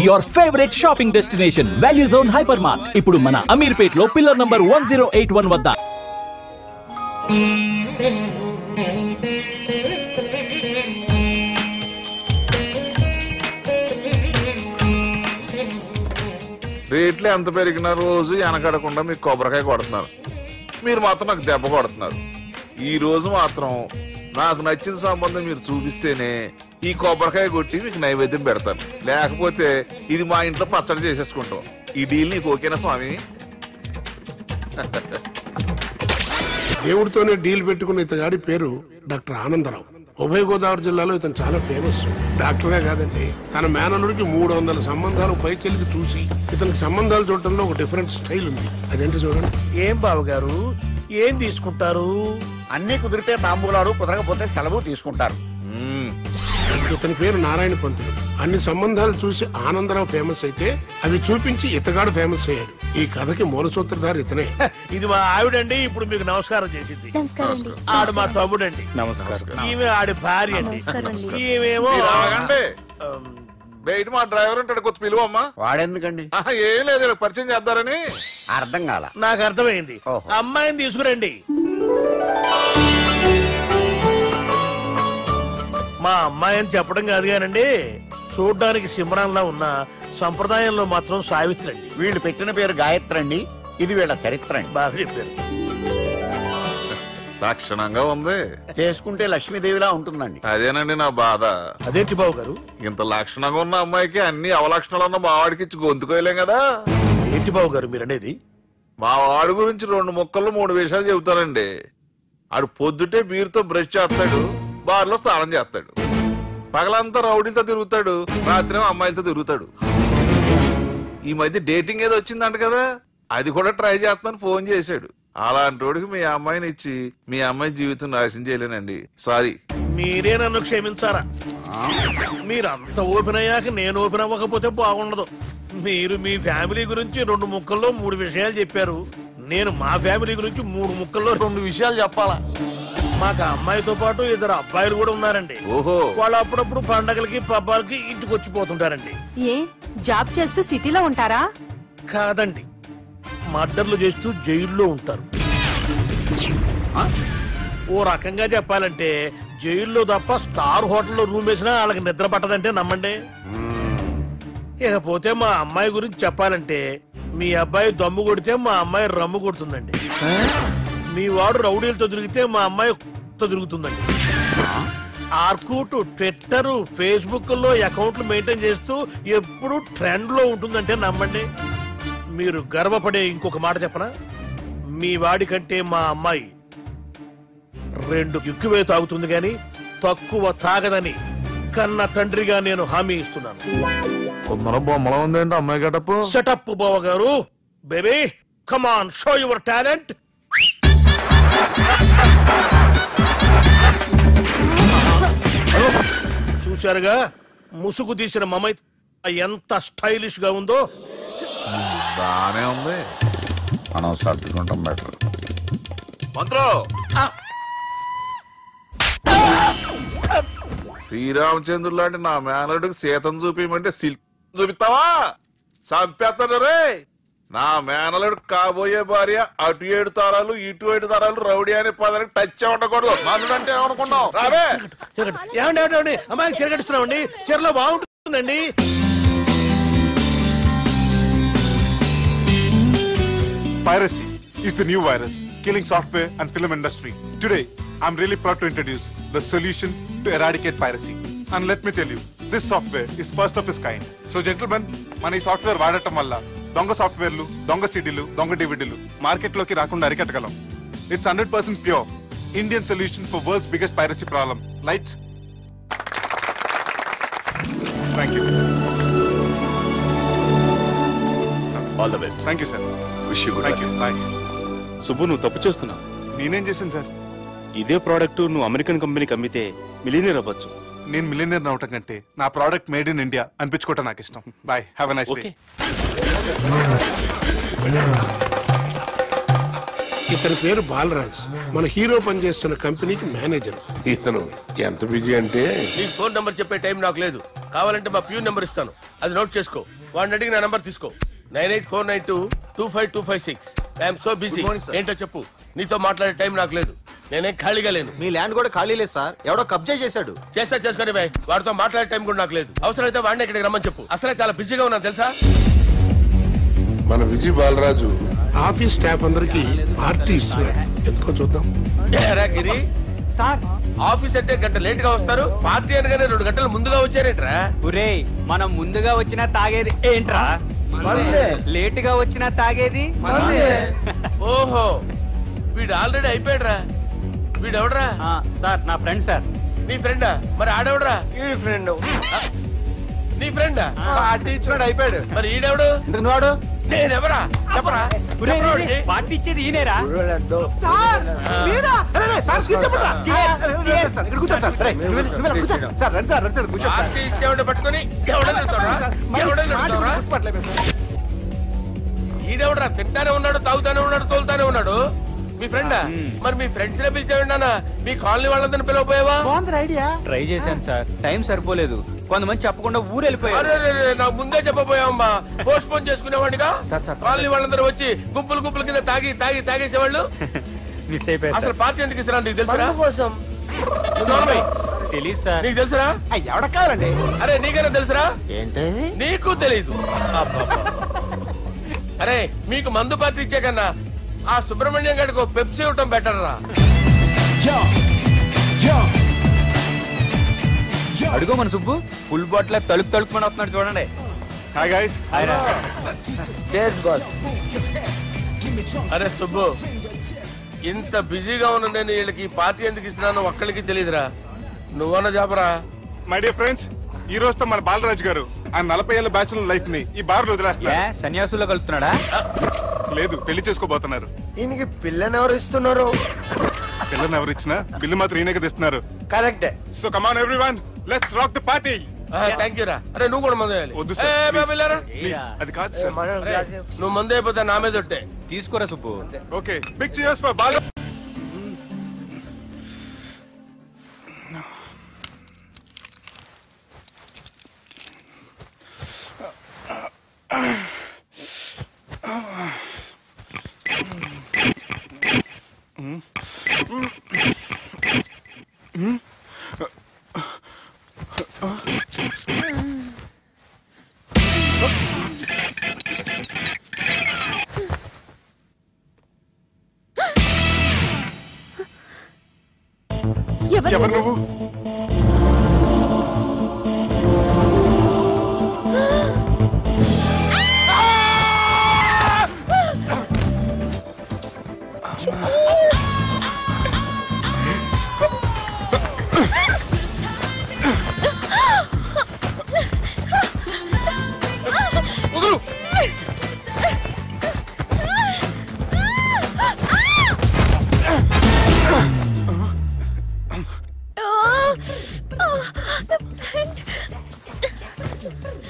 your favorite shopping destination, Value Zone Hypermart. ఇప్పుడు మన అమీర్పేట్ లో పిల్లర్ నంబర్ 1081 వద్ద. రేట్లు ఎంత పెరిగిన రోజు వెనకడకుండా మీకు కొబ్బరికాయ కొడుతున్నారు, మీరు మాత్రం నాకు దెబ్బ కొడుతున్నారు. ఈ రోజు మాత్రం నాకు నచ్చిన సంబంధం మీరు చూపిస్తేనే ఈ కొబ్బరికాయ కొట్టి మీకు నైవేద్యం పెడతాను, లేకపోతే ఇది మా ఇంట్లో పచ్చడి చేసేసుకుంటాం. ఈ డీల్ నీకు ఓకేనా స్వామి? దేవుడితోనే డీల్ పెట్టుకున్న ఇతగాడి పేరు డాక్టర్ ఆనందరావు. ఉభయ గోదావరి జిల్లాలో ఇతను చాలా ఫేమస్. డాక్టర్గా కాదండి, తన మేనల్లుడికి 300 సంబంధాలు పైచెలికి చూసి ఇతనికి సంబంధాలు చూడటంలో ఒక డిఫరెంట్ స్టైల్ ఉంది. అదేంటి చూడండి. ఏం బాబు గారు, ఏం తీసుకుంటారు? అన్ని కుదిరితే తాంబూలాలు, కుదరకపోతే సెలవు తీసుకుంటారు. ఇతని పేరు నారాయణ పంతులు. అన్ని సంబంధాలు చూసి ఆనందరావు ఫేమస్ అయితే అవి చూపించి ఇతగాడు ఫేమస్ అయ్యాడు. ఈ కథకి మూల సూత్రధారి ఇతనే. ఇది మా ఆవిడండి, ఇప్పుడు మీకు నమస్కారం చేసింది. ఆడు మా తమ్ముడండి. నమస్కారం. ఈమె ఆడి భార్య అండి. ఈమెమో బయట మా డ్రైవర్ ఉంటాడు, కొత్త పిలువమ్మా. వాడెందుకండి? ఏం లేదు, పరిచయం చేద్దారని. అర్థం కాల. నాకు అర్థమైంది. అమ్మాయిని తీసుకురండి. మా అమ్మాయి అని చెప్పడం కాదు కానండి, చూడ్డానికి సింహరాన్లా ఉన్న సంప్రదాయంలో మాత్రం సావిత్రి అండి. వీళ్ళు పెట్టిన పేరు గాయత్రి అండి, ఇది వీళ్ళ చరిత్ర అండి. బాగా చెప్పారు. లక్షణంగా ఉంది, చేసుకుంటే లక్ష్మీదేవిలా ఉంటుందండి. అదేనండి నా బాధ. అదేంటి బాబు గారు, ఇంత లక్షణంగా ఉన్న అమ్మాయికి అన్ని అవలక్షణాలు ఉన్న మా వాడికి ఇచ్చి గొంతుకోయలేం కదా? ఏంటి బాబు గారు మీరు అనేది? మా వాడి గురించి 2 ముక్కల్లో 3 విషయాలు చెబుతానండి. ఆడు పొద్దుటే బీరుతో బ్రష్ చేస్తాడు, బార్లో స్నానం చేస్తాడు, పగలంతా రౌడీలతో తిరుగుతాడు, రాత్రి అమ్మాయిలతో తిరుగుతాడు. ఈ మధ్య డేటింగ్ ఏదో వచ్చిందంట కదా, అది కూడా ట్రై చేస్తాను ఫోన్ చేశాడు. అలాంటి వాడికి మీ అమ్మాయిని ఇచ్చి మీ అమ్మాయి జీవితం నాశనం చేయలేనండి. సారీ. మీరే నన్ను క్షమించారా? మీరంత ఓపెన్ అయ్యాక నేను ఓపెన్ అవ్వకపోతే బాగుండదు. మీరు మీ ఫ్యామిలీ గురించి 2 ముక్కల్లో 3 విషయాలు చెప్పారు. నేను మా ఫ్యామిలీ గురించి 3 ముక్కల్లో 2 విషయాలు చెప్పాలా? మాకు అమ్మాయితో పాటు 2 అబ్బాయిలు కూడా ఉన్నారండి. ఓహో. వాళ్ళు అప్పుడప్పుడు పండగలకి పబ్బాలకి ఇంటికి వచ్చిపోతుంటారండి. ఏ జాబ్ చేస్తూ సిటీలో ఉంటారా? కాదండి, మర్డర్లు చేస్తూ జైల్లో ఉంటారు. ఓ రకంగా చెప్పాలంటే జైల్లో తప్ప స్టార్ హోటల్లో రూమ్ వేసినా వాళ్ళకి నిద్ర పట్టదంటే నమ్మండి. ఇకపోతే మా అమ్మాయి గురించి చెప్పాలంటే మీ అబ్బాయి దమ్ము కొడితే మా అమ్మాయి రమ్ము కొడుతుందండి. మీ వాడు రౌడీలతో తిరిగితే మా అమ్మాయి తిరుగుతుందండి. ఆర్కూట్, ట్విట్టర్, ఫేస్బుక్ లో అకౌంట్లు మెయింటైన్ చేస్తూ ఎప్పుడు ట్రెండ్ లో ఉంటుందంటే నమ్మండి. మీరు గర్వపడే ఇంకొక మాట చెప్పనా? మీ వాడి కంటే మా అమ్మాయి 2 ఎక్కువే తాగుతుంది గాని తక్కువ తాగదని కన్న తండ్రిగా నేను హామీ ఇస్తున్నాను. బొమ్మలా ఉందేంటి అమ్మాయి గడప? సెటప్ బావ గారు. Baby come on, show your talent. చూశారుగా ముసుగు తీసిన మమై ఎంత స్టైలిష్ గా ఉందో. బానే ఉంది, మనం సర్దుకుంటాం బెటర్. మంత్రో, శ్రీరామచంద్రుడు లాంటి నా మేనరుడికి సీతను చూపించమంటే సిల్క్ చూపిస్తావా? చంపేస్తాడు రే. నా మేనలుడు కాబోయే భార్య అటు 7 తరాలు ఇటు 7 తరాలు రౌడీ అనే పదానికి టచ్ ఉండకూడదు. మనడు అంటే ఏమనుకున్నావు? రావే. ఏమండి అమ్మాయి చిరగడుస్తున్నామండి, చీరలో బాగుంటుందండి. Piracy is the new virus killing software and film industry. Today, I'm really proud to introduce the solution to eradicate piracy. And let me tell you, this software is first of its kind. So gentlemen, మన ఈ software వాడటం వల్ల దొంగ సాఫ్ట్వేర్లు, దొంగ సీడీలు, దొంగ డివిడీలు మార్కెట్లోకి రాకుండా అరికట్టగలం. It's 100% pure Indian solution for world's biggest piracy problem. Lights. Thank you. All the best. Thank you, sir. Wish you good luck. Thank you. Bye. Subbu, నువ్వు తప్పు చేస్తున్నావు. నేనేం చేశాను సార్? ఇదే ప్రోడక్ట్ నువ్వు అమెరికన్ కంపెనీకి అమ్మితే మిలియనీర్ అవ్వచ్చు. నేను మిలియనీర్ అవటం కంటే నా ప్రోడక్ట్ మేడ్ ఇన్ ఇండియా అనిపించుకోవటం నాకు ఇష్టం. Bye, have a nice day. ఇతని పేరు బాలరాజ్, మన హీరో పనిచేస్తున్న కంపెనీకి మేనేజర్. ఇతను ఎంత బిజీ అంటే నీ ఫోన్ నంబర్ చెప్పే టైం నాకు లేదు. కావాలంటే మా ప్యూన్ నంబర్ ఇస్తాను, అది నోట్ చేసుకో. వాడిని అడిగి నా నంబర్ తీసుకో 9849225256. I'm so busy. ఏంటో చెప్పు. నీతో మాట్లాడే టైం నాకు లేదు. నేనేం ఖాళీగా లేను. మీ ల్యాండ్ కూడా ఖాళీ లేదు సార్, ఎవడో కబ్జా చేశాడు. చేస్తా చేసుకుని బాయ్. వాడితో మాట్లాడే టైం కూడా నాకు లేదు. అవసరమైతే వాడిని ఇక్కడికి రమ్మని చెప్పు. అసలే చాలా బిజీగా ఉన్నాను తెలుసా. మన విజయ్ బాలరాజు ఆఫీస్ స్టాఫ్ అందరికి పార్టీ ఇస్తున్నాడు. ఎందుకో చూద్దాం. గిరి సార్ ఆఫీస్ అంటే గంట లేట్ గా వస్తారు, పార్టీ అనగానే 2 గంటలు ముందుగా వచ్చారేంట్రా? ఒరే మనం ముందుగా వచ్చినా తాగేది ఏంట్రా? లేట్ గా వచ్చినా తాగేది. ఓహో వీడు ఆల్రెడీ అయిపోయాడురా. వీడెవడరా? సార్ నా ఫ్రెండ్ సార్. నీ ఫ్రెండా? మరి ఆడెవడరా? ఫ్రెండ్ నీ ఫ్రెండా? పార్టీ ఇచ్చినాడు అయిపోయాడు. మరి ఈడెవడు? ఇంతకు వాడు నేనెవరా చెప్పరా? పార్టీ ఇచ్చేది ఈనేరా? పార్టీ ఇచ్చేవాడు పట్టుకొని ఈడెవడరా? తింటానే ఉన్నాడు, తాగుతానే ఉన్నాడు, తోలుతానే ఉన్నాడు. మీ ఫ్రెండా? మరి మీ ఫ్రెండ్స్ నే పిలిచేవాడినా? మీ కాలనీ వాళ్ళందరినీ పిలవపోయావా? ట్రై చేశాను సార్, టైం సరిపోలేదు. కొంతమంది చెప్పకుండా ఊరు వెళ్ళిపోయారు. నాకు ముందే చెప్పబోయావమ్మా. పోస్ట్ పోన్ చేసుకునేవాడిగా. సార్ కాలనీ వాళ్ళందరూ వచ్చి గుంపుల కింద తాగేసేవాళ్ళు. మిస్ అయిపోయారు. అసలు పార్టీ ఎందుకు ఇస్తున్నా నీకు తెలుసురా? తెలీదు సార్. నీకు తెలుసురా? ఎవడ కావాలండి? అరే నీకైనా తెలుసురా? ఏంటి నీకు తెలీదు? అరే మీకు మందు పార్టీ ఇచ్చే కన్నా ఆ సుబ్రహ్మణ్యం గారికి పెప్సీ ఇవ్వటం బెటర్ రా. అడుగో మన సుబ్బు ఫుల్ బాటిల్ తలుపుకొని వస్తున్నాడు చూడండి. Hi guys. Chairs boss. అరే సుబ్బు ఇంత బిజీగా ఉన్న నేను వీళ్ళకి పార్టీ ఎందుకు ఇస్తున్నాను ఒక్కళ్ళకి తెలియదురా. నువ్వన్న చెప్పరా. మై డియర్ ఫ్రెండ్స్, ఈ రోజుతో మన బాలరాజు గారు ఆ 40 ఏళ్ల బ్యాచులర్ లైఫ్ ని ఈ బార్ లో వదిలేస్తున్నారు. సన్యాసుల్లో కలుపుతున్నాడా? లేదు, పెళ్లి చేసుకోబోతున్నారు. ఈయనకి పిల్లని ఎవరు ఇస్తున్నారు? పిల్లని ఎవరు ఇచ్చినా బిల్లు మాత్రం ఈయనకి తెస్తున్నారు. కరెక్టే. So come on everyone, let's rock the party. Thank you రా. అరే నువ్వు కూడా మందు వేయాలి. వద్దు సార్, ప్లీజ్. అది కాదు సార్. నువ్వు మందు అయిపోతే నా మీద ఒట్టే. తీసుకోరా Subbu. Okay, big cheers for Bala. ఎవరు నువ్వు?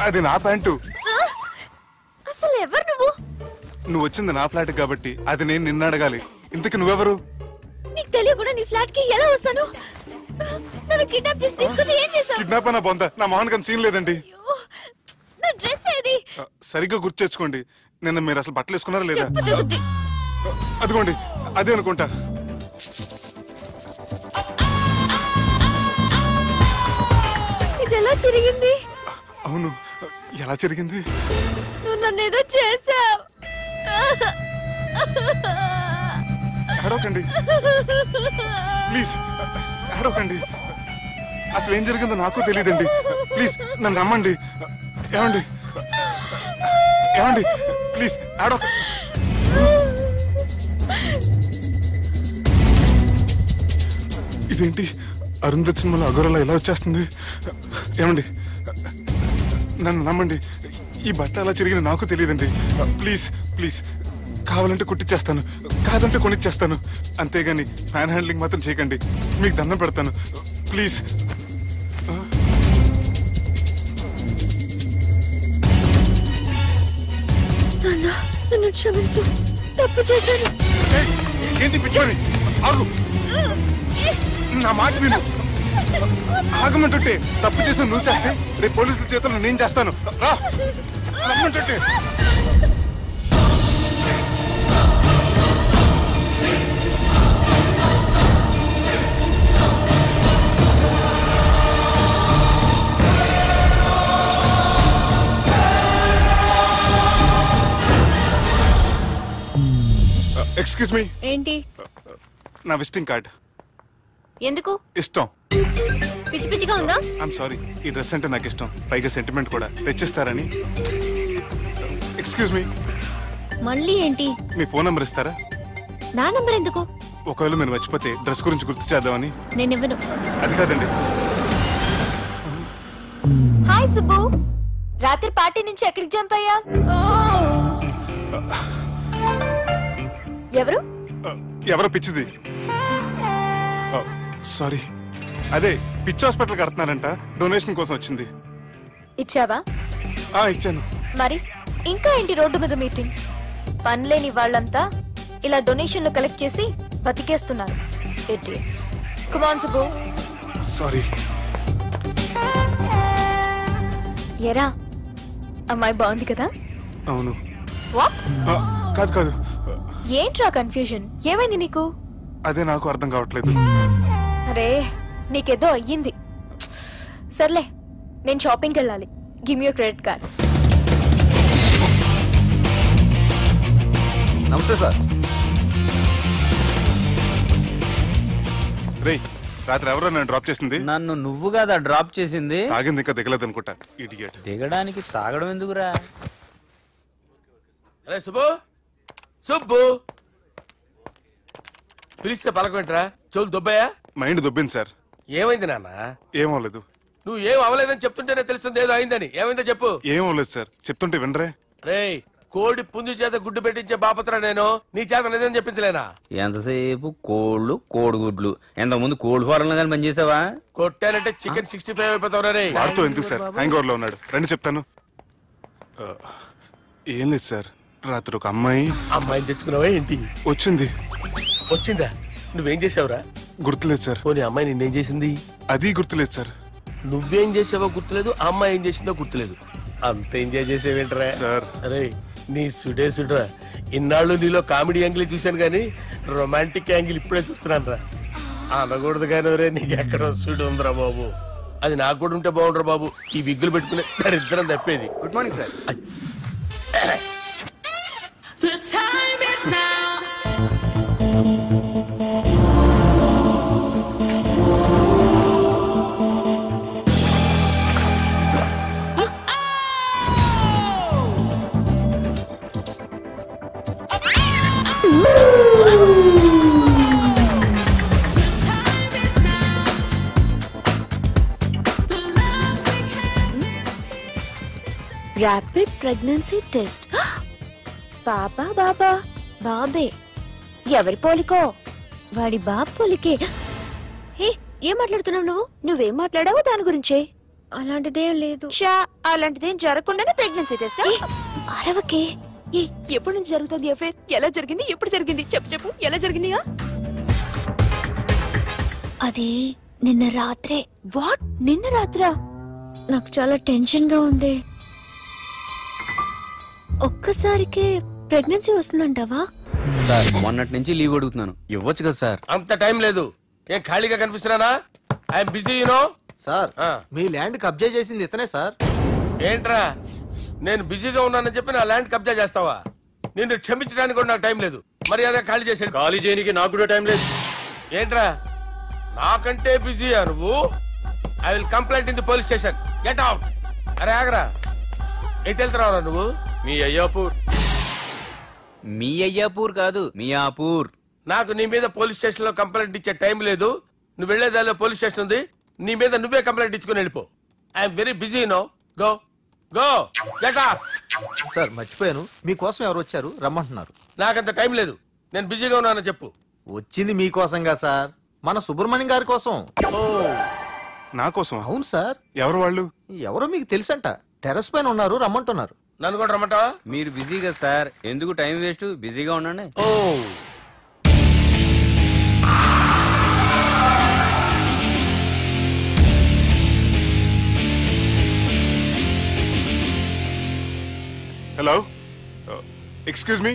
అది నా ప్యాంటు. అసలు ఎవరు నువ్వు? నువ్వు వచ్చింది నా ఫ్లాట్ కాబట్టి అది నేను నిన్ను అడగాలి. ఇంతకి నువ్వెవరు? నీకు తెలియకుండా నీ ఫ్లాట్ కి ఎలా వస్తాను? నన్ను కిడ్నాప్ చేసి తీసుకొచ్చి ఏం చేసావు? కిడ్నాప్ అన్న బొంద, నా మొహన్ కన్నా సీన్ లేదండి. నా డ్రెస్ ఏది? సరిగ్గా గుర్తు తెచ్చుకోండి. నిన్న మీరు అసలు బట్టలు వేసుకున్నారా లేదా? చెప్పు తెగుద్ది. అదిగోండి, అదే అనుకుంటా. ఇది ఎలా జరిగింది? అవును, ఎలా జరిగింది? నువ్వు నన్ను ఏదో చేసావు. అడవకండి ప్లీజ్, అడవకండి. అసలు ఏం జరిగిందో నాకు తెలియదండి. ప్లీజ్ నన్ను రమ్మండి. ఏమండి ఏమండి ప్లీజ్ అడవ. ఇదేంటి అరుంధతి సినిమాలో అఘోరలో ఎలా వచ్చేస్తుంది? ఏమండి నన్ను నమ్మండి. ఈ బట్ట అలా చిరిగిన నాకు తెలియదండి. ప్లీజ్ ప్లీజ్, కావాలంటే కుట్టిచ్చేస్తాను, కాదంటే కొనిచ్చేస్తాను. అంతేగాని ఫ్యాన్ హ్యాండ్లింగ్ మాత్రం చేయకండి. మీకు దండం పెడతాను ప్లీజ్. నన్ను క్షమించు, తప్పు చేశాను. ఏంటి పిచ్చోని? ఆగు, నా మాట విను. ఆగమంటుంటే తప్పు చేసి నువ్వు చేస్తే రేపు పోలీసుల చేతుల్లో నేను చేస్తాను. రా. రమ్మంటే ఎక్స్క్యూజ్ మీ. ఏంటి? నా విజిటింగ్ కార్డ్. ఎందుకు? ఇష్టం. పిచ్చి పిచ్చిగా ఉందా? ఐఎమ్ సారీ, ఈ డ్రెస్ అంటే నాకు ఇష్టం, పైగా సెంటిమెంట్ కూడా. తెచ్చిస్తారని. Excuse me. మళ్ళీ ఏంటి? మీ ఫోన్ నంబర్ ఇస్తారా? నా నంబర్ ఎందుకు? ఒకవేళ మీరు మర్చిపోతే డ్రెస్ గురించి గుర్తు చేద్దామని. నేను ఇవ్వను. అది కాదండి. హాయ్ సుబ్బు, రాత్రి పార్టీ నుంచి ఎక్కడికి జంప్ అయ్యా? ఎవరు? ఎవరో పిచ్చిది. సారీ, అదే పిచ్చి హాస్పిటల్ కడుతున్నారంట, డొనేషన్ కోసం వచ్చింది. ఇచ్చావా? ఇచ్చాను. మరి ఇంకా ఏంటి రోడ్డు మీద మీటింగ్? పనిలేని వాళ్ళంతా ఇలా డొనేషన్లు కలెక్ట్ చేసి బతికేస్తున్నారు. Idiots. Come on Subbu. Sorry. ఎరా, అమ్మాయి బాగుంది కదా? అవును. వాట్? కాదు కాదు. ఏంట్రా కన్ఫ్యూజన్? ఏమైంది నీకు? అదే నాకు అర్థం కావట్లేదు. అరే, నీకేదో అయ్యింది. సర్లే, నేను షాపింగ్కి వెళ్ళాలి. Give me your credit card. నమస్తే సార్. రేయ్, రాత్రి ఎవరో నన్ను డ్రాప్ చేసింది? నన్ను నువ్వు కదా డ్రాప్ చేసింది. తాగింది ఇంకా దిగలేదు అనుకుంటా. ఇడియట్. దిగడానికి తాగడం ఎందుకురా? అరే సుబ్బు, సుబ్బు పిలిస్తే పలకమేంట్రా? చెవులు దొబ్బాయా? Mind దొబ్బింది sir. ఏమైంది నాన్న? ఏమవలేదు. నువ్వు ఏం అవలేదని చెప్తుంటేనే తెలుస్తుంది ఏదో అయిందని. ఏమైందో చెప్పు. ఏమవలేదు సార్, చెప్తుంటే వినరే. రేయ్, కోడి పుంజు చేత గుడ్డు పెట్టించే బాపత్రా నేను. నీ చేత నిజం చెప్పించలేనా? ఎంతసేపు కోళ్ళు కోడిగుడ్లు. ఎంతకు ముందు కోడి ఫారంలో కానీ పనిచేసావా? కొట్టానంటే చికెన్ 65 అయిపోతావు రే. వాడుతూ ఎందుకు సార్, హ్యాంగ్ ఓవర్ లో ఉన్నాడు. రండి చెప్తాను. ఏం లేదు సార్, రాత్రి ఒక అమ్మాయిని తెచ్చుకున్నావా ఏంటి? వచ్చిందా? నువ్వేం చేసావురా? గుర్తులేదు సార్. పోనీ అమ్మాయి నిన్నేం చేసింది? అది గుర్తులేదు సార్. నువ్వేం చేసావో గుర్తులేదు, ఆ అమ్మాయి ఏం చేసిందో గుర్తులేదు. అంత ఎంజాయ్ చేసేవేంట్రా సార్? అరే నీ సుడే సుడ్రా, ఇన్నాళ్ళు నీలో కామెడీ యాంగిల్ చూశాను కానీ రొమాంటిక్ యాంగిల్ ఇప్పుడే చూస్తున్నాను రా. అనకూడదు కానీ రే, నీకు ఎక్కడో సుడు ఉందిరా బాబు. అది నాకు కూడా ఉంటే బాగుండ్రా బాబు. ఈ విగ్గులు పెట్టుకునే దరిద్రం తప్పేది. Good morning sir. The time is now. Rapid pregnancy test. బాబా బాబా బాబే. ఎవరి పోలికో? వాడి బాబు పోలికే. హే, ఏం మాట్లాడుతున్నావు నువ్వు? నువ్వేం మాట్లాడావో దాని గురించే. అలాంటిదేం లేదు. అలాంటిదేం జరగకుండానే ప్రెగ్నెన్సీ టెస్ట్? అరవకే. ఎప్పటి నుంచి జరుగుతుంది అఫేర్? ఎలా జరిగింది? ఎప్పుడు జరిగింది? చెప్పు చెప్పు, ఎలా జరిగింది? అది నిన్న రాత్రే. వాట్? నిన్న రాత్రా? నాకు చాలా టెన్షన్ గా ఉంది. ఒక్కసారికే ప్రెగ్నెన్సీ వస్తుందంటావా? సార్, మొన్నటి నుంచి లీవ్ అడుగుతున్నాను, ఇవ్వచ్చు కదా సార్? అంత టైం లేదు. ఏం ఖాళీగా కనిపిస్తున్నానా? I'm busy you know. సార్, మీ ల్యాండ్ కబ్జా చేసింది ఇతనే సార్. ఏంట్రా, నేను బిజీగా ఉన్నానని చెప్పి నా ల్యాండ్ కబ్జా చేస్తావా? నిన్ను క్షమించడానికి కూడా నాకు టైం లేదు. మర్యాద ఖాళీ చేసాడు. ఖాళీ చేయడానికి నాకు కూడా టైం లేదు. ఏంట్రా, నాకంటే బిజీయా నువ్వు? I will complaint in the police station. Get out. అరే ఆగరా, ఎటు వెళ్తున్నావురా నువ్వు? మీ అయ్యాపూర్. మీ అయ్యాపూర్ కాదు, మియాపూర్. నాకు నీ మీద పోలీస్ స్టేషన్ లో కంప్లైంట్ ఇచ్చే టైం లేదు. నువ్వు వెళ్లేదాలో పోలీస్ స్టేషన్ ఉంది. నీ మీద నువ్వే కంప్లైంట్ ఇచ్చుకుని వెళ్ళిపో. I am very busy no. Go go get off. Sir, మర్చిపోయాను, మీకోసం ఎవరు వచ్చారు, రమ్మంటున్నారు. నాకంత టైం లేదు, నేను బిజీగా ఉన్నానని చెప్పు. వచ్చింది మీకోసంగా సార్, మన సుబ్రహ్మణ్యం గారి కోసం. నా కోసం? అవును సార్. ఎవరు వాళ్ళు? ఎవరో మీకు తెలుసంట. టెర్రస్ పైన ఉన్నారు, రమ్మంటున్నారు. నన్ను కూడా రమ్మంటావా? మీరు బిజీ కదా సార్, ఎందుకు టైం వేస్ట్, బిజీగా ఉండండి. ఓ హలో, ఎక్స్క్యూజ్ మీ.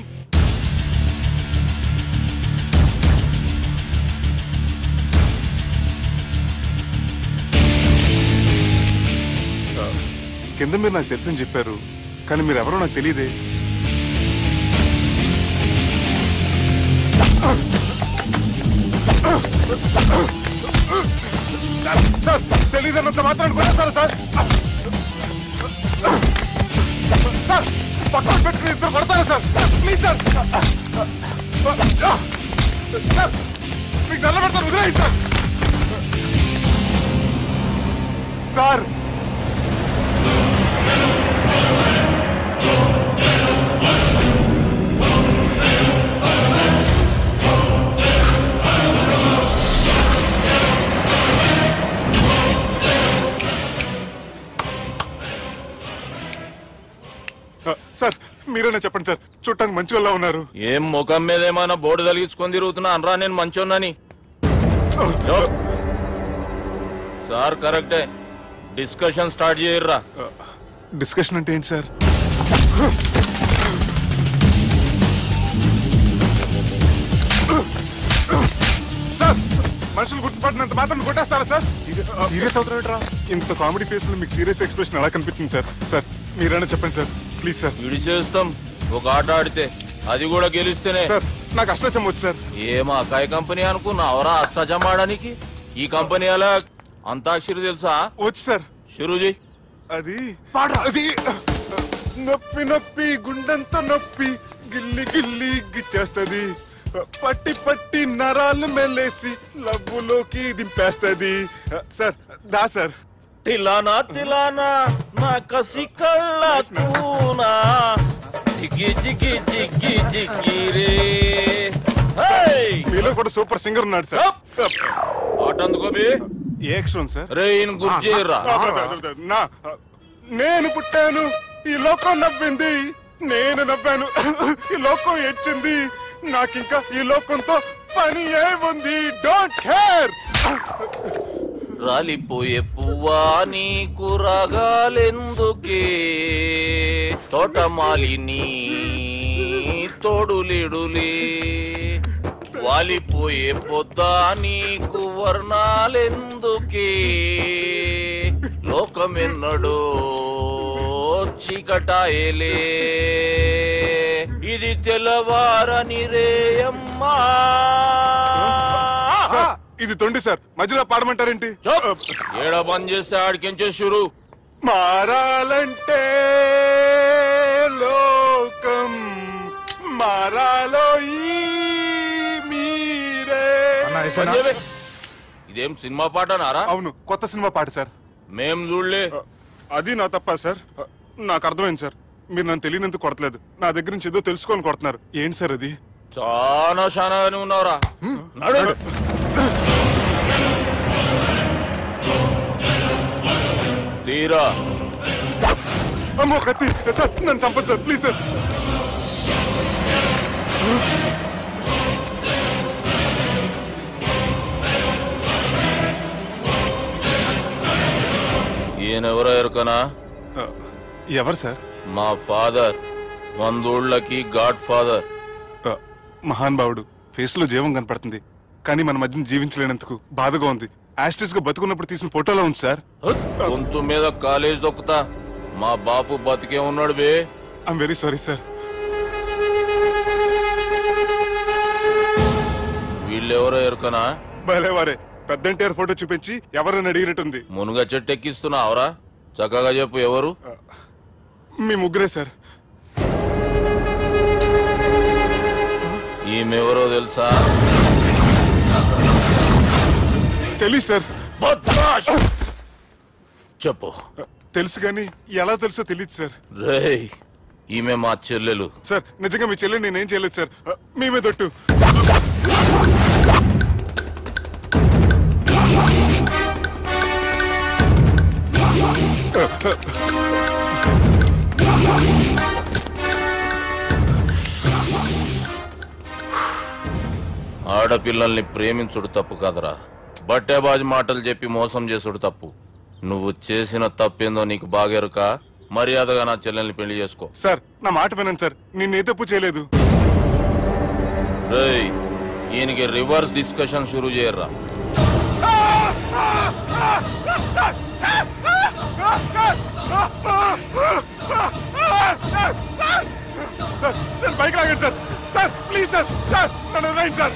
కింద మీరు నాకు తెలుసని చెప్పారు, కానీ మీరు ఎవరో నాకు తెలియదే. సార్ తెలియదన్నంత మాత్రాన్ని కొనేస్తారా సార్? సార్ పక్కన పెట్టుకుని ఇద్దరు కొడతారా సార్? ప్లీజ్ సార్, సార్ మీకు దండ పెడతారు, వదిలేయండి సార్. సార్ సార్ మీరేనా చెప్పండి సార్, చూడటానికి మంచి వాళ్ళ ఉన్నారు. ఏం ముఖం మీద ఏమైనా బోర్డు తలిగించుకొని తిరుగుతున్నా అనరా నేను మంచోన్నాని? సార్ కరెక్టే, డిస్కషన్ స్టార్ట్ చేయర్రా. డిస్కషన్ అంటే ఏంటి సార్? సార్ మనుషులు గుర్తుపట్టినంత మాత్రం కొట్టేస్తారా సార్? సీరియస్ అవుతారా? ఇంత కామెడీ ఫేస్ లో మీకు సీరియస్ ఎక్స్ప్రెషన్ ఎలా కనిపించింది సార్? సార్ మీరైనా చెప్పండి సార్, ప్లీజ్ సార్. విడి చేస్తాం ఒక ఆట ఆడితే, అది కూడా గెలిస్తేనే. సార్ నాకు అష్టాచం వచ్చు సార్. ఏం అకాయ కంపెనీ అనుకున్నావరా అష్టాచం ఆడడానికి? ఈ కంపెనీ అలా అంతాక్షరి తెలుసా? వచ్చు సార్. షురూజీ. అది అది నొప్పి నొప్పి గుండెంత నొప్పి గిల్లి గిల్లి గిచ్చేస్తుంది, పట్టి పట్టి నరాలు మెల్లేసి లవ్వులోకి దింపేస్తుంది. సార్ దా సార్. తిలానా తిలానా నా కసి కళ్ళ కూనా జిగి జిగి జిగి జిగి రే. మీలో కూడా సూపర్ సింగర్ ఉన్నాడు సార్. ఆట అందుకోబి ఏ అక్షరం సార్? రే ఈయన గుర్తు చేయరా. నేను పుట్టాను, ఈ లోకం నవ్వింది, నేను నవ్వాను, ఈ లోకం ఏడ్చింది, నాకింకా ఈ లోకంతో పని ఏముంది? Don't care. రాలిపోయే పువ్వా నీకు రాగాలెందుకే, తోటమాలిని తోడులిడులే, వాలిపోయే పొద్దా నీకు వర్ణాలెందుకే, లోకమెన్నడో చీకటాయలే, ఇది తెల్లవారని రేయమ్మా. ఇది తొండి సార్, మధ్యలో పాడమంటారేంటి? ఏడా బంద్ చేస్తే ఆడికించే షురు. మారాలంటే లోకం మారాలో ఈ మీరే. ఇదేం సినిమా పాట నారా? అవును, కొత్త సినిమా పాట సార్. మేం చూడలే. అది నా తప్ప సార్. నాకు అర్థమైంది సార్, మీరు నన్ను తెలియనందుకు కొడతలేదు, నా దగ్గర నుంచి ఏదో తెలుసుకొని కొడుతున్నారు. ఏంటి సార్ అది? చాలా శానాగానే ఉన్నావురా. నడు. తీరా. అమ్మో కత్తి సార్, నన్ను చంపదు సార్, ప్లీజ్ సార్. ఈయనెవరో ఎరుకనా? ఎవరు సార్? మా ఫాదర్, 100 గాడ్ ఫాదర్. మహాన్ భావుడు, ఫేస్ లో జీవం కనపడుతుంది, కానీ మన మధ్యన జీవించలేనందుకు బాధగా ఉంది. యాస్టిస్ గా బతుకున్నప్పుడు తీసిన ఫోటోలో ఉంది సార్. గొంతు మీద కాలేజ్ దొక్కుతా, మా బాపు బతికే ఉన్నాడు బే. I'm very sorry sir. వీళ్ళెవరో ఎరుకనా? భలేవారే, పెద్ద ఎన్టీఆర్ ఫోటో చూపించి ఎవరని అడిగినట్టుంది. మునుగ చెట్టు ఎక్కిస్తున్నావురా? చక్కగా చెప్పు ఎవరు? మీ ముగ్గురే సార్. ఈమెవరో తెలుసా? తెలుసు సార్. చెప్పు. తెలుసు కానీ ఎలా తెలుసో తెలియదు సార్. రేయ్, ఈమె మా చెల్లెలు సార్. నిజంగా మీ చెల్లెలు నేనేం చేయలేదు సార్, మేమే దొట్టు. ఆడపిల్లల్ని ప్రేమించుడు తప్పు కాదురా, బట్టేబాజు మాటలు చెప్పి మోసం చేసుడు తప్పు. నువ్వు చేసిన తప్పేందో నీకు బాగెరుక. మర్యాదగా నా చెల్లెల్ని పెళ్లి చేసుకో. సార్ నా మాట వినండి సార్, నేనే తప్పు చేయలేదు. రేయ్ ఈయనకి రివర్స్ డిస్కషన్ షురూ చేయర్రా. నేను బైక్ లాగండి sir. Sir please sir, sir నన్ను వదిలేయండి సార్.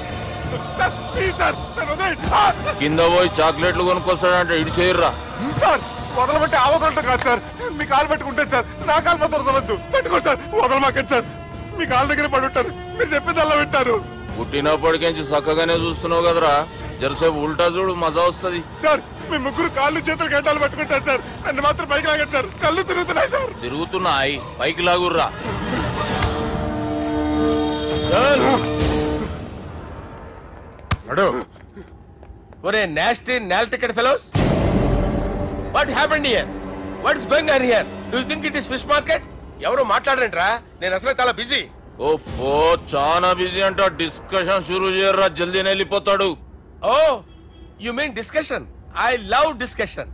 సార్ ప్లీజ్ సార్ నన్ను వదిలేయండి. కింద పోయి చాక్లెట్లు కొనుక్కొస్తాడంటే ఇటు చేయర్రా. సార్ వదలమంటే ఆ వదలటం కాదు సార్, మీ కాలు పెట్టుకుంటాను సార్, నా కాలు మాత్రం వదలవద్దు. పెట్టుకోండి సార్, వదలమాకండి సార్. మీ కాలు దగ్గర పడి ఉంటారు, మీరు చెప్పేది అలా వింటారు. పుట్టినప్పటికేంచి చక్కగానే చూస్తున్నావు కదరా, జరసేపు ఉల్టా చూడు, మజా వస్తుంది. సార్ మీ ముగ్గురు కాళ్ళు చేతులు గంటలు పట్టుకుంటారు సార్, నన్ను మాత్రం బైక్ లాగండి సార్. కళ్ళు తిరుగుతున్నాయి సార్. తిరుగుతున్నాయి, పైకి లాగుర్రా. ఒరే నాస్టీ నాల్ ticket fellows, what happened here? What is going on here? Do you think it is fish market? ఎవరు మాట్లాడరంట్రా, నేను అసలే చాలా బిజీ. ఓ చాలా బిజీ అంట. డిస్కషన్ షురూ చేయర్రా, జల్దీనే వెళ్ళిపోతాడు. Oh you mean discussion? I love discussion.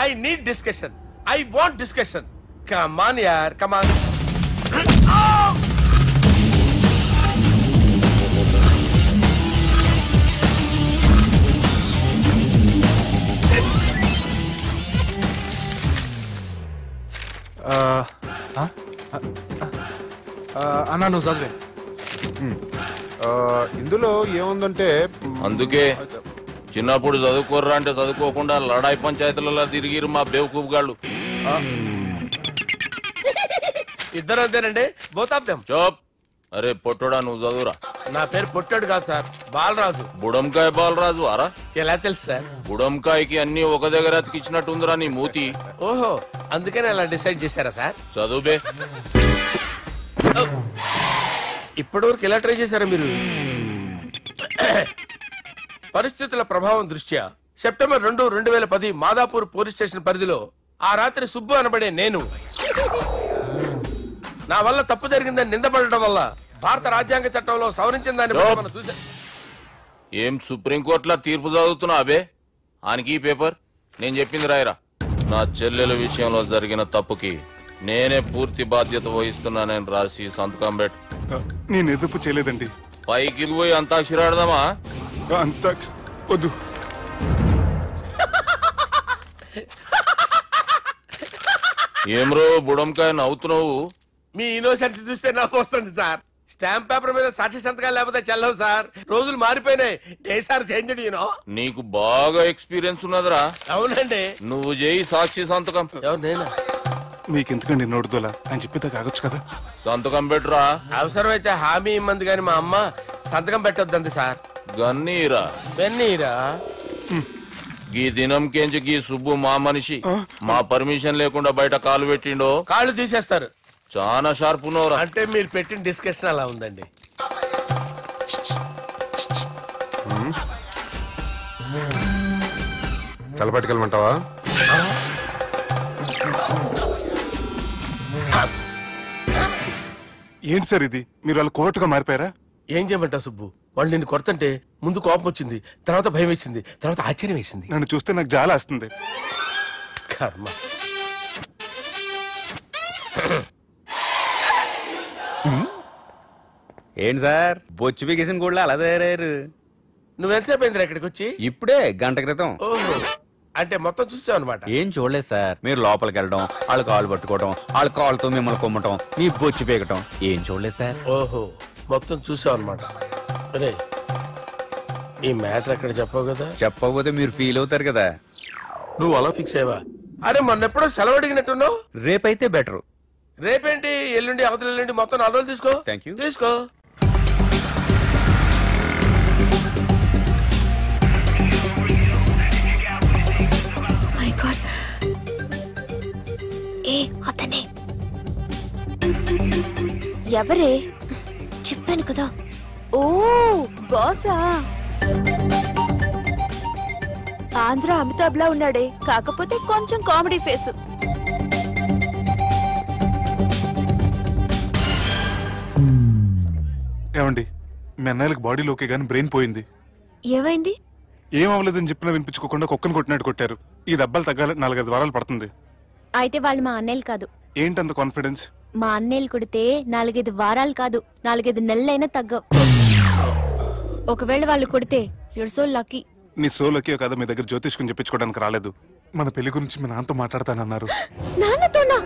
I need discussion. I want discussion. Come on యార్, కమ్ ఆన్. అన్నా నువ్వు చదివే. ఇందులో ఏముందంటే, అందుకే చిన్నప్పుడు చదువుకోర్రా అంటే చదువుకోకుండా లడాయి పంచాయతీలలో తిరిగిరు మా బేవకూఫ్ గాళ్ళు. ఇద్దరు అంతేనండి, బోత్ ఆఫ్ దెమ్. చోప్. అరే పొట్టోడా, నువ్వు చదువురా. నా పేరు పొట్టాడు కాదు సార్, బాలరాజు. బుడంకాయ బాలరాజు అరా? ఎలా తెలుసు సార్? బుడంకాయకి అన్ని ఒక దగ్గర అతికిచ్చినట్టుందిరా నీ మూతి. ఓహో, అందుకని అలా డిసైడ్ చేశారా సార్? చదువుబే. ఇప్పటి వరకు ఎలా ట్రై చేశారా మీరు? పరిస్థితుల ప్రభావం దృష్ట్యా సెప్టెంబర్ 2, 2010 మాదాపూర్ పోలీస్ స్టేషన్ పరిధిలో ఆ రాత్రి సుబ్బు అనబడే నేను నా వల్ల తప్పు జరిగిందని నిందపడటం వల్ల భారత రాజ్యాంగ చట్టంలో సవరించిన దాన్ని మనం చూసా. ఏం సుప్రీంకోర్టులో తీర్పు చదువుతున్నా అబే? ఆనికి ఈ పేపర్ నేను చెప్పింది రాయరా. నా చెల్లెల విషయంలో జరిగిన తప్పుకి నేనే పూర్తి బాధ్యత వహిస్తున్నానని రాసి సంతకం పెట్టు. నేను ఎదుపు చేయలేదండి. పైకి పోయి అంతాక్షరి ఆడదామా? వద్దు. ఏం రో బుడంకాయ నవ్వుతున్నావు? మీ ఇన్నోసెన్స్ చూస్తే నవ్వు వస్తుంది సార్. స్టాంప్ పేపర్ మీద సాక్షి సంతకాలు లేకపోతే చెల్లవు సార్. రోజులు మారిపోయినాయి. Days are changed you know. నీకు బాగా ఎక్స్పీరియన్స్ ఉన్నదిరా. అవునండి. నువ్వు చేయి సాక్షి సంతకం. ఎవరు నేనా? మీకెందుకండి నోడుదోలా, ఆయన చెప్పేదా కాగొచ్చు కదా. సంతకం పెట్టురా. అవసరమైతే హామీ ఇమ్మంది కానీ మా అమ్మ సంతకం పెట్టొద్దండి సార్. గన్నీరా వెన్నీరా. గీ దినంకేంచి గీ సుబ్బు మా మనిషి. మా పర్మిషన్ లేకుండా బయట కాలు పెట్టిండో కాళ్ళు తీసేస్తారు. చాలా షార్ప్ ఉన్నవరా. అంటే మీరు పెట్టిన డిస్కషన్ అలా ఉందండి. తలపట్టుకెళ్ళమంటావా? ఏంటి సార్ ఇది, మీరు వాళ్ళు కోర్టుగా మారిపోయారా? ఏం చేయమంటావు సుబ్బు, వాళ్ళు నిన్ను కొడుతుంటే ముందు కోపం వచ్చింది, తర్వాత భయం వేసింది, తర్వాత ఆశ్చర్యం వేసింది. నన్ను చూస్తే నాకు జాల వస్తుంది. కర్మ. ఏంటి సార్ బొచ్చు బిగేసిన కూడా అలా తయారయ్యారు? నువ్వెంతసేపు అయిందిరా ఇక్కడికి వచ్చి? ఇప్పుడే గంట క్రితం. ఓహో, అంటే మొత్తం చూసావు అనమాట. ఏం చూడలేదు సార్. మీరు లోపలికి వెళ్ళడం, వాళ్ళ కాళ్ళు పట్టుకోవడం, వాళ్ళ కాళ్ళతో మిమ్మల్ని కొమ్మటం, మీ బొచ్చు పీకటం ఏం చూడలేదు సార్. ఓహో, మొత్తం చూసావు అనమాట. అరే ఈ మ్యాటర్ అక్కడ చెప్పావు కదా. చెప్పకపోతే మీరు ఫీల్ అవుతారు కదా. నువ్వు అలా ఫిక్స్ అయ్యవా? అరే మొన్నెప్పుడో సెలవు అడిగినట్టున్నావు. రేపైతే బెటర్. రేపేంటి, ఎల్లుండి, అవతల ఎల్లుండి, మొత్తం 4 రోజులు తీసుకో. Thank you. తీసుకో. మై గాడ్, ఏ అతనే ఎవరే? చెప్పాను కదా. ఓ బాసా. ఆంధ్ర అమితాబ్ లా ఉన్నాడే, కాకపోతే కొంచెం కామెడీ ఫేస్. ఏమండి, మీ అన్నయ్యలకు బాడీలో ఓకే గానీ బ్రెయిన్ పోయింది. ఏమైంది? ఏం అవ్వలేదని చెప్పినా వినిపించుకోకుండా కుక్కను కొట్టినట్టు కొట్టారు. ఈ దెబ్బలు తగ్గాలి 4-5 వారాలు పడుతుంది. అయితే వాళ్ళు మా అన్నయ్యలు కాదు, ఏంటంత కాన్ఫిడెన్స్? మా అన్నయ్యలు కుడితే 4-5 వారాలు కాదు 4-5 నెలలైనా తగ్గవు. ఒకవేళ వాళ్ళు కుడితే యూర్ సో లక్కీ. నీ సోలోకి కదా మీ దగ్గర జ్యోతిష్కుని చెప్పించుకోవడానికి రాలేదు. మన పెళ్లి గురించి మీ నాన్నతో మాట్లాడతానన్నారు. నాన్నతోనా?